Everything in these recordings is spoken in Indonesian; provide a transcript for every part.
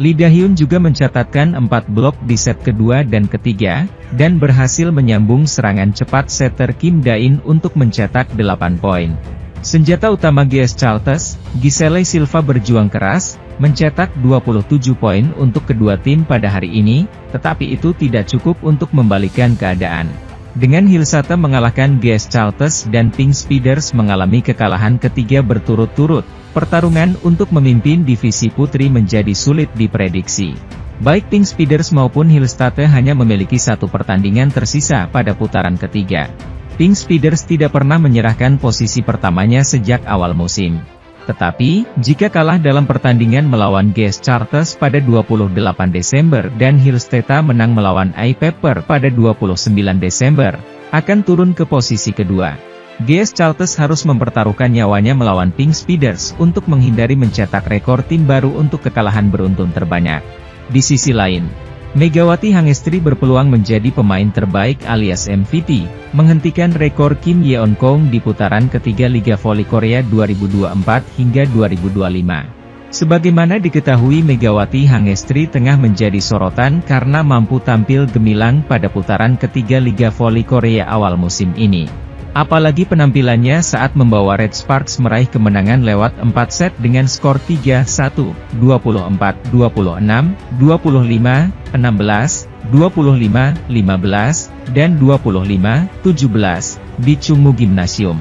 Lee Da-hyun juga mencatatkan 4 blok di set kedua dan ketiga, dan berhasil menyambung serangan cepat setter Kim Da-in untuk mencetak 8 poin. Senjata utama GS Charlton, Gisele Silva berjuang keras, mencetak 27 poin untuk kedua tim pada hari ini, tetapi itu tidak cukup untuk membalikkan keadaan. Dengan Hillsata mengalahkan GS Charlton dan Pink Speeders mengalami kekalahan ketiga berturut-turut, pertarungan untuk memimpin divisi putri menjadi sulit diprediksi. Baik Pink Speeders maupun Hillsata hanya memiliki satu pertandingan tersisa pada putaran ketiga. Pink Speeders tidak pernah menyerahkan posisi pertamanya sejak awal musim. Tetapi, jika kalah dalam pertandingan melawan GS Charlton pada 28 Desember dan Hillsata menang melawan iPepper pada 29 Desember, akan turun ke posisi kedua. GS Charlton harus mempertaruhkan nyawanya melawan Pink Speeders untuk menghindari mencetak rekor tim baru untuk kekalahan beruntun terbanyak. Di sisi lain, Megawati Hangestri berpeluang menjadi pemain terbaik alias MVP, menghentikan rekor Kim Yeon-kong di putaran ketiga Liga Voli Korea 2024 hingga 2025. Sebagaimana diketahui Megawati Hangestri tengah menjadi sorotan karena mampu tampil gemilang pada putaran ketiga Liga Voli Korea awal musim ini. Apalagi penampilannya saat membawa Red Sparks meraih kemenangan lewat 4 set dengan skor 3-1, 24-26, 25-16, 25-15, dan 25-17, di Chungmu Gymnasium.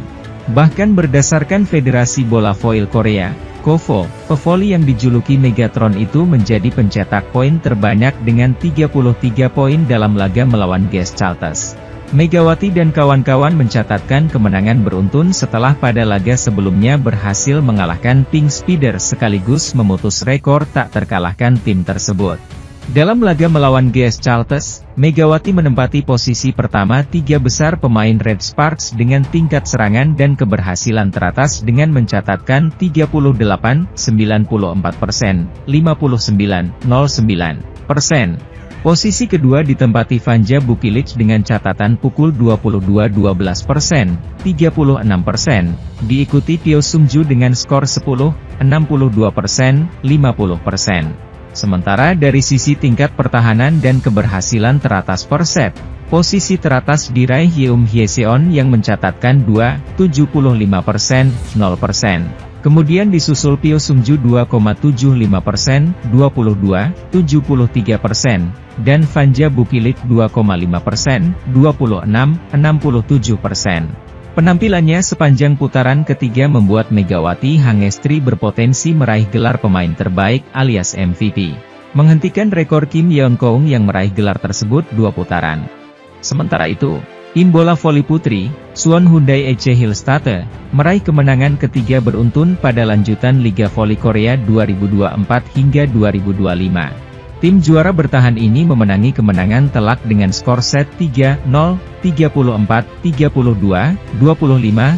Bahkan berdasarkan Federasi Bola Voil Korea, KOVO, pevoli yang dijuluki Megatron itu menjadi pencetak poin terbanyak dengan 33 poin dalam laga melawan GS Charlton. Megawati dan kawan-kawan mencatatkan kemenangan beruntun setelah pada laga sebelumnya berhasil mengalahkan Pink Speeders sekaligus memutus rekor tak terkalahkan tim tersebut. Dalam laga melawan GS Charlton, Megawati menempati posisi pertama 3 besar pemain Red Sparks dengan tingkat serangan dan keberhasilan teratas dengan mencatatkan 38, 94%, 59,09%. Posisi kedua ditempati Vanja Bukilic dengan catatan pukul 22-12%, 36%, diikuti Pyo Sung-ju dengan skor 10, 62%, 50%. Sementara dari sisi tingkat pertahanan dan keberhasilan teratas per set, posisi teratas diraih Yeum Hyeseon yang mencatatkan 2, 75%, 0%. Kemudian disusul Pyo Sung-ju 2,75%, 22, 73%, dan Vanja Bukilic 2,5%, 26, 67%. Penampilannya sepanjang putaran ketiga membuat Megawati Hangestri berpotensi meraih gelar pemain terbaik alias MVP, menghentikan rekor Kim Yeon-kong yang meraih gelar tersebut 2 putaran. Sementara itu, tim bola voli putri, Suwon Hyundai EC Hillsata, meraih kemenangan ketiga beruntun pada lanjutan Liga Voli Korea 2024 hingga 2025. Tim juara bertahan ini memenangi kemenangan telak dengan skor set 3-0, 34, 32, 25, 15,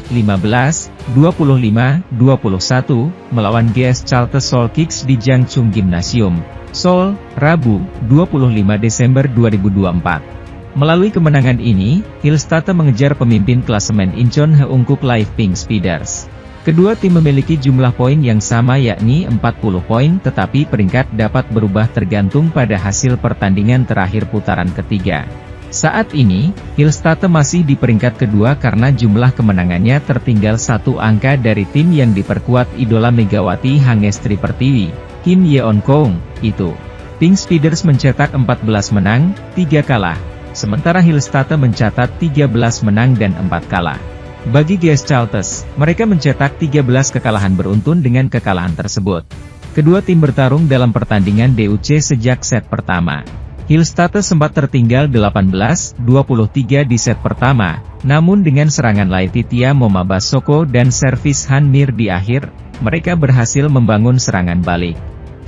25, 21, melawan GS Charlton Seoul Kicks di Jangchung Gymnasium, Seoul, Rabu, 25 Desember 2024. Melalui kemenangan ini, Hillsata mengejar pemimpin klasemen Incheon Heungkuk Live Pink Speeders. Kedua tim memiliki jumlah poin yang sama yakni 40 poin tetapi peringkat dapat berubah tergantung pada hasil pertandingan terakhir putaran ketiga. Saat ini, Hillsata masih di peringkat kedua karena jumlah kemenangannya tertinggal 1 angka dari tim yang diperkuat idola Megawati Hangestri Pertiwi, Kim Yeon-kong, itu. Pink Speeders mencetak 14 menang, 3 kalah. Sementara Hillsata mencatat 13 menang dan 4 kalah. Bagi GS Charlton, mereka mencetak 13 kekalahan beruntun dengan kekalahan tersebut. Kedua tim bertarung dalam pertandingan DUC sejak set pertama. Hillsata sempat tertinggal 18-23 di set pertama, namun dengan serangan Laetitia Momabasoko dan servis Han Mir di akhir, mereka berhasil membangun serangan balik.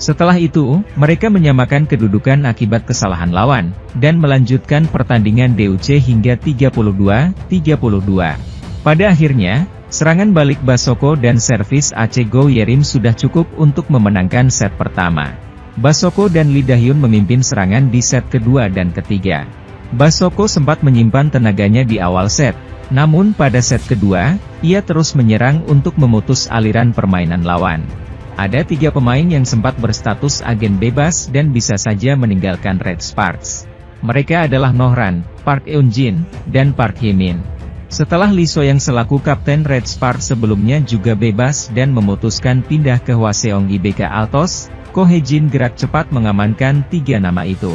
Setelah itu, mereka menyamakan kedudukan akibat kesalahan lawan, dan melanjutkan pertandingan DUC hingga 32-32. Pada akhirnya, serangan balik Basoko dan servis Ace Go Yerim sudah cukup untuk memenangkan set pertama. Basoko dan Lee Da-hyun memimpin serangan di set kedua dan ketiga. Basoko sempat menyimpan tenaganya di awal set, namun pada set kedua, ia terus menyerang untuk memutus aliran permainan lawan. Ada 3 pemain yang sempat berstatus agen bebas dan bisa saja meninggalkan Red Sparks. Mereka adalah Nohran, Park Eun-jin, dan Park Hye-min. Setelah Lee So-young selaku kapten Red Sparks sebelumnya juga bebas dan memutuskan pindah ke Hwaseong IBK Altos, Ko Hye-jin gerak cepat mengamankan 3 nama itu.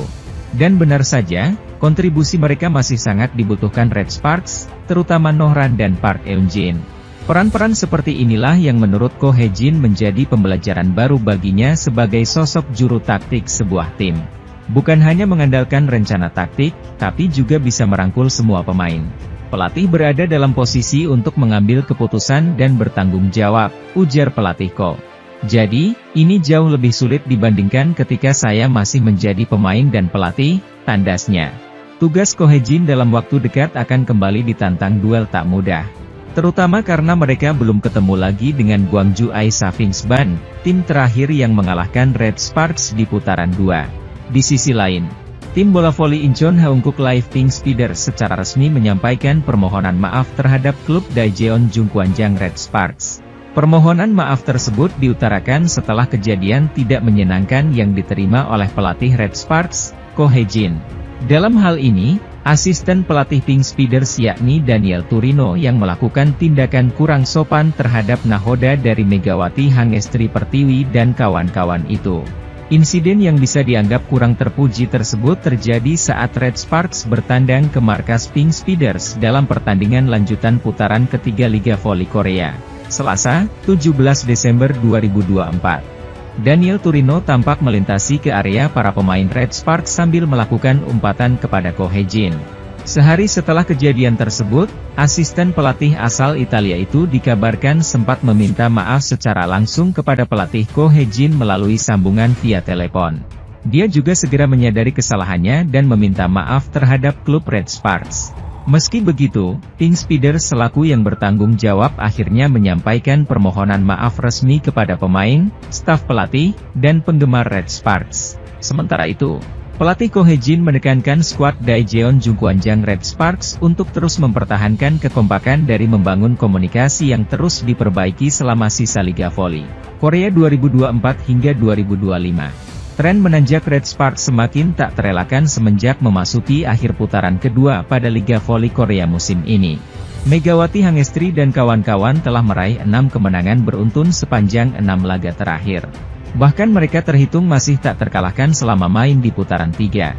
Dan benar saja, kontribusi mereka masih sangat dibutuhkan Red Sparks, terutama Nohran dan Park Eun-jin. Peran-peran seperti inilah yang menurut Ko Hye-jin menjadi pembelajaran baru baginya sebagai sosok juru taktik sebuah tim. Bukan hanya mengandalkan rencana taktik, tapi juga bisa merangkul semua pemain. Pelatih berada dalam posisi untuk mengambil keputusan dan bertanggung jawab, ujar pelatih Ko. Jadi, ini jauh lebih sulit dibandingkan ketika saya masih menjadi pemain dan pelatih, tandasnya. Tugas Ko Hye-jin dalam waktu dekat akan kembali ditantang duel tak mudah. Terutama karena mereka belum ketemu lagi dengan Gwangju Aesa Vingsban, tim terakhir yang mengalahkan Red Sparks di putaran 2. Di sisi lain, tim bola voli Incheon Haeunkook Live Pink Speeders secara resmi menyampaikan permohonan maaf terhadap klub Daejeon Jungkwanjang Red Sparks. Permohonan maaf tersebut diutarakan setelah kejadian tidak menyenangkan yang diterima oleh pelatih Red Sparks, Ko Hye-jin. Dalam hal ini, asisten pelatih Pink Speeders yakni Daniel Turino yang melakukan tindakan kurang sopan terhadap nahoda dari Megawati Hangestri Pertiwi dan kawan-kawan itu. Insiden yang bisa dianggap kurang terpuji tersebut terjadi saat Red Sparks bertandang ke markas Pink Speeders dalam pertandingan lanjutan putaran ketiga Liga Voli Korea, Selasa, 17 Desember 2024. Daniel Turino tampak melintasi ke area para pemain Red Sparks sambil melakukan umpatan kepada Ko Hye-jin. Sehari setelah kejadian tersebut, asisten pelatih asal Italia itu dikabarkan sempat meminta maaf secara langsung kepada pelatih Ko Hye-jin melalui sambungan via telepon. Dia juga segera menyadari kesalahannya dan meminta maaf terhadap klub Red Sparks. Meski begitu, Pink Speeders selaku yang bertanggung jawab akhirnya menyampaikan permohonan maaf resmi kepada pemain, staf pelatih, dan penggemar Red Sparks. Sementara itu, pelatih Ko Hye-jin menekankan skuad Daejeon Jungkwanjang Red Sparks untuk terus mempertahankan kekompakan dari membangun komunikasi yang terus diperbaiki selama sisa Liga Voli Korea 2024 hingga 2025. Tren menanjak Red Sparks semakin tak terelakkan semenjak memasuki akhir putaran kedua pada Liga Voli Korea musim ini. Megawati Hangestri dan kawan-kawan telah meraih 6 kemenangan beruntun sepanjang 6 laga terakhir. Bahkan mereka terhitung masih tak terkalahkan selama main di putaran 3.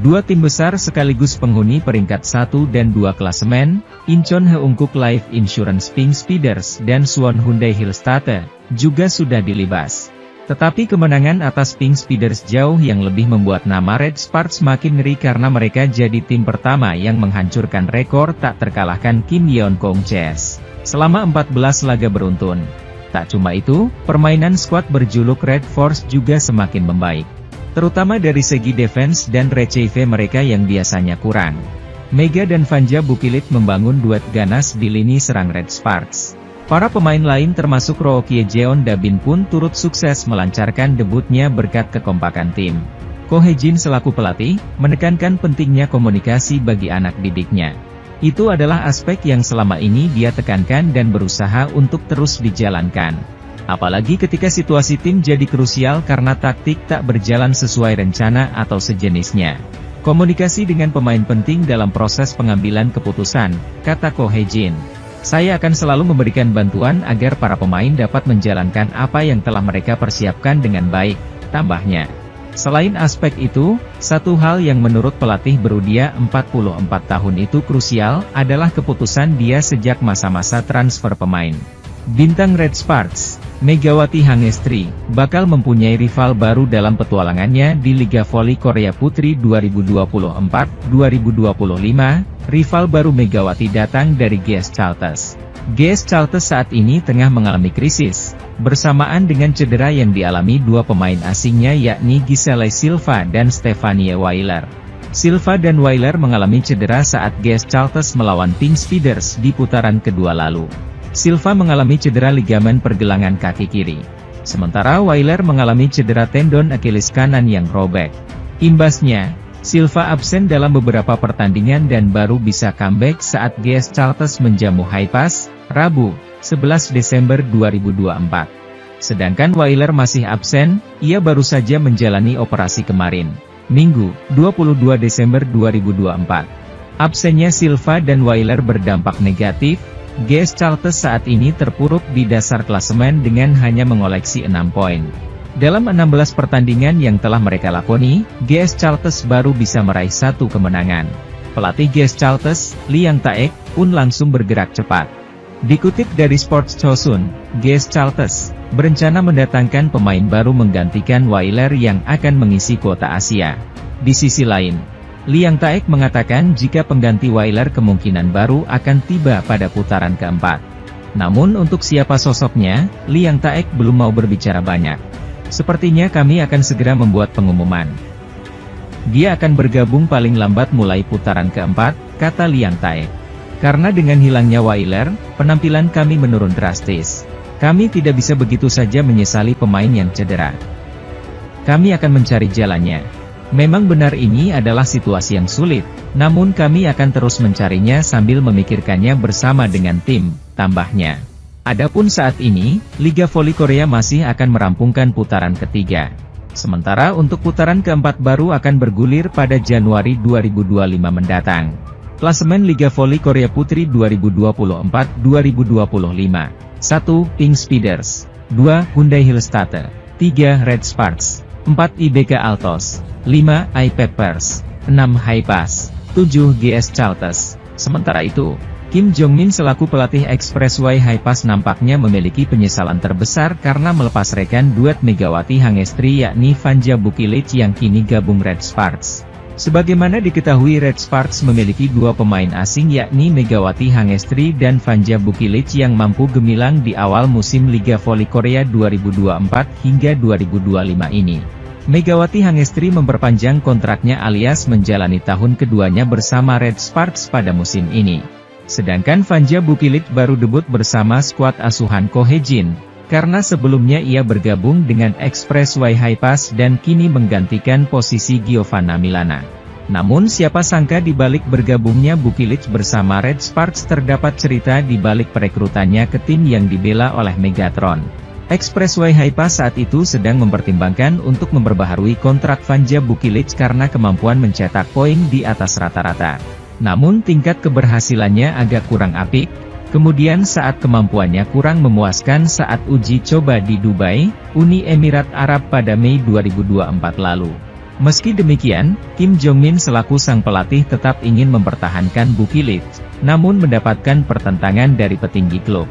2 tim besar sekaligus penghuni peringkat 1 dan 2 klasemen, Incheon Haeunkook Life Insurance Pink Speeders dan Suwon Hyundai Hillstate, juga sudah dilibas. Tetapi kemenangan atas Pink Speeders jauh yang lebih membuat nama Red Sparks makin ngeri karena mereka jadi tim pertama yang menghancurkan rekor tak terkalahkan Kim Yeon-kong Chess selama 14 laga beruntun. Tak cuma itu, permainan skuad berjuluk Red Force juga semakin membaik. Terutama dari segi defense dan receive mereka yang biasanya kurang. Mega dan Vanja Bukilit membangun duet ganas di lini serang Red Sparks. Para pemain lain termasuk Roh Kye-jeon Dabin pun turut sukses melancarkan debutnya berkat kekompakan tim. Ko Hye-jin selaku pelatih, menekankan pentingnya komunikasi bagi anak didiknya. Itu adalah aspek yang selama ini dia tekankan dan berusaha untuk terus dijalankan. Apalagi ketika situasi tim jadi krusial karena taktik tak berjalan sesuai rencana atau sejenisnya. Komunikasi dengan pemain penting dalam proses pengambilan keputusan, kata Ko Hye-jin. Saya akan selalu memberikan bantuan agar para pemain dapat menjalankan apa yang telah mereka persiapkan dengan baik, tambahnya. Selain aspek itu, satu hal yang menurut pelatih berusia 44 tahun itu krusial adalah keputusan dia sejak masa-masa transfer pemain. Bintang Red Sparks, Megawati Hangestri, bakal mempunyai rival baru dalam petualangannya di Liga Voli Korea Putri 2024-2025. Rival baru Megawati datang dari GS Chalters. GS Chalters saat ini tengah mengalami krisis, bersamaan dengan cedera yang dialami 2 pemain asingnya yakni Giselle Silva dan Stefanie Weiler. Silva dan Weiler mengalami cedera saat GS Chalters melawan Pink Speeders di putaran kedua lalu. Silva mengalami cedera ligamen pergelangan kaki kiri. Sementara Weiler mengalami cedera tendon Achilles kanan yang robek. Imbasnya, Silva absen dalam beberapa pertandingan dan baru bisa comeback saat GS Chalters menjamu Haepas, Rabu, 11 Desember 2024. Sedangkan Weiler masih absen, ia baru saja menjalani operasi kemarin, Minggu, 22 Desember 2024. Absennya Silva dan Weiler berdampak negatif. GS Charlton saat ini terpuruk di dasar klasemen dengan hanya mengoleksi 6 poin. Dalam 16 pertandingan yang telah mereka lakoni, GS Charlton baru bisa meraih 1 kemenangan. Pelatih GS Charlton, Liang Taek, pun langsung bergerak cepat. Dikutip dari Sports Chosun, GS Charlton berencana mendatangkan pemain baru menggantikan Weiler yang akan mengisi kuota Asia. Di sisi lain, Liang Taek mengatakan jika pengganti Weiler kemungkinan baru akan tiba pada putaran keempat. Namun untuk siapa sosoknya, Liang Taek belum mau berbicara banyak. Sepertinya kami akan segera membuat pengumuman. Dia akan bergabung paling lambat mulai putaran keempat, kata Liang Taek. Karena dengan hilangnya Weiler, penampilan kami menurun drastis. Kami tidak bisa begitu saja menyesali pemain yang cedera. Kami akan mencari jalannya. Memang benar ini adalah situasi yang sulit, namun kami akan terus mencarinya sambil memikirkannya bersama dengan tim, tambahnya. Adapun saat ini, Liga Voli Korea masih akan merampungkan putaran ketiga. Sementara untuk putaran keempat baru akan bergulir pada Januari 2025 mendatang. Klasemen Liga Voli Korea Putri 2024-2025. 1. Pink Speeders, 2. Hyundai Hillstatter, 3. Red Sparks, 4. IBK Altos, 5. iPeppers, 6. Haipas, 7. GS Charlton. Sementara itu, Kim Jong-min selaku pelatih Expressway Haipas nampaknya memiliki penyesalan terbesar karena melepas rekan duet Megawati Hangestri yakni Vanja Bukilic yang kini gabung Red Sparks. Sebagaimana diketahui Red Sparks memiliki 2 pemain asing yakni Megawati Hangestri dan Vanja Bukilic yang mampu gemilang di awal musim Liga Voli Korea 2024 hingga 2025 ini. Megawati Hangestri memperpanjang kontraknya alias menjalani tahun keduanya bersama Red Sparks pada musim ini. Sedangkan Vanja Bukilic baru debut bersama skuad asuhan Ko Hae-jin, karena sebelumnya ia bergabung dengan Expressway Haipas dan kini menggantikan posisi Giovanna Milana. Namun siapa sangka di balik bergabungnya Bukilic bersama Red Sparks terdapat cerita di balik perekrutannya ke tim yang dibela oleh Megatron. Expressway Haipas saat itu sedang mempertimbangkan untuk memperbaharui kontrak Vanja Bukilic karena kemampuan mencetak poin di atas rata-rata. Namun tingkat keberhasilannya agak kurang apik. Kemudian saat kemampuannya kurang memuaskan saat uji coba di Dubai, Uni Emirat Arab pada Mei 2024 lalu. Meski demikian, Kim Jong-min selaku sang pelatih tetap ingin mempertahankan Bukilic, namun mendapatkan pertentangan dari petinggi klub.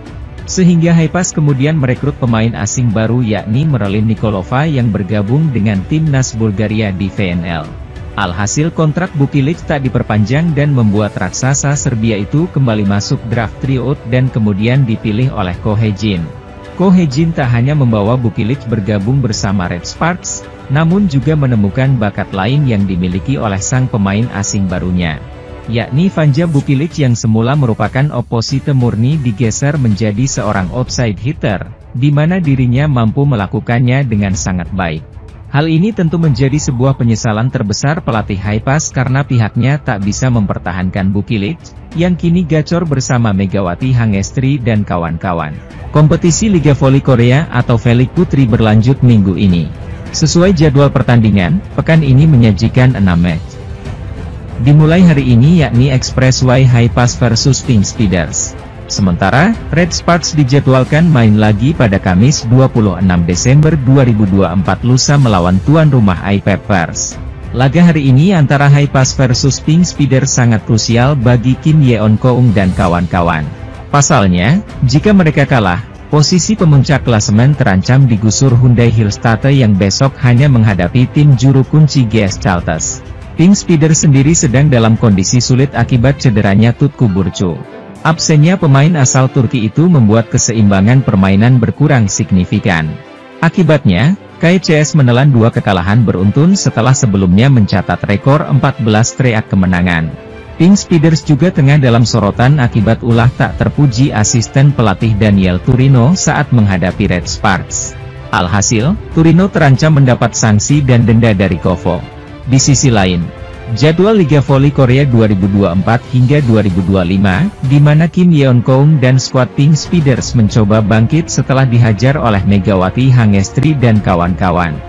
Sehingga Haipas kemudian merekrut pemain asing baru yakni Merlin Nikolova yang bergabung dengan timnas Bulgaria di VNL. Alhasil kontrak Bukilic tak diperpanjang dan membuat raksasa Serbia itu kembali masuk draft tryout dan kemudian dipilih oleh Ko Hae-jin. Ko Hae-jin tak hanya membawa Bukilic bergabung bersama Red Sparks, namun juga menemukan bakat lain yang dimiliki oleh sang pemain asing barunya. Yakni Vanja Bukilic yang semula merupakan oposite murni digeser menjadi seorang outside hitter, di mana dirinya mampu melakukannya dengan sangat baik. Hal ini tentu menjadi sebuah penyesalan terbesar pelatih Haipas karena pihaknya tak bisa mempertahankan Bukilic, yang kini gacor bersama Megawati Hangestri dan kawan-kawan. Kompetisi Liga Voli Korea atau V-League Putri berlanjut minggu ini. Sesuai jadwal pertandingan, pekan ini menyajikan 6 match. Dimulai hari ini yakni Expressway Haipas versus Pink Speeders. Sementara, Red Sparks dijadwalkan main lagi pada Kamis 26 Desember 2024 lusa melawan tuan rumah iPeppers. Laga hari ini antara Haipas versus Pink Speeders sangat krusial bagi Kim Yeon-keung dan kawan-kawan. Pasalnya, jika mereka kalah, posisi pemuncak klasemen terancam digusur Hyundai Hillstatter yang besok hanya menghadapi tim juru kunci GS Charlton. Pink Speeders sendiri sedang dalam kondisi sulit akibat cederanya Tutku Burcu. Absennya pemain asal Turki itu membuat keseimbangan permainan berkurang signifikan. Akibatnya, KCS menelan 2 kekalahan beruntun setelah sebelumnya mencatat rekor 14 streak kemenangan. Pink Speeders juga tengah dalam sorotan akibat ulah tak terpuji asisten pelatih Daniel Turino saat menghadapi Red Sparks. Alhasil, Turino terancam mendapat sanksi dan denda dari Kovo. Di sisi lain, Jadwal Liga Voli Korea 2024 hingga 2025, di mana Kim Yeon Kong dan skuad Pink Speeders mencoba bangkit setelah dihajar oleh Megawati Hangestri dan kawan-kawan.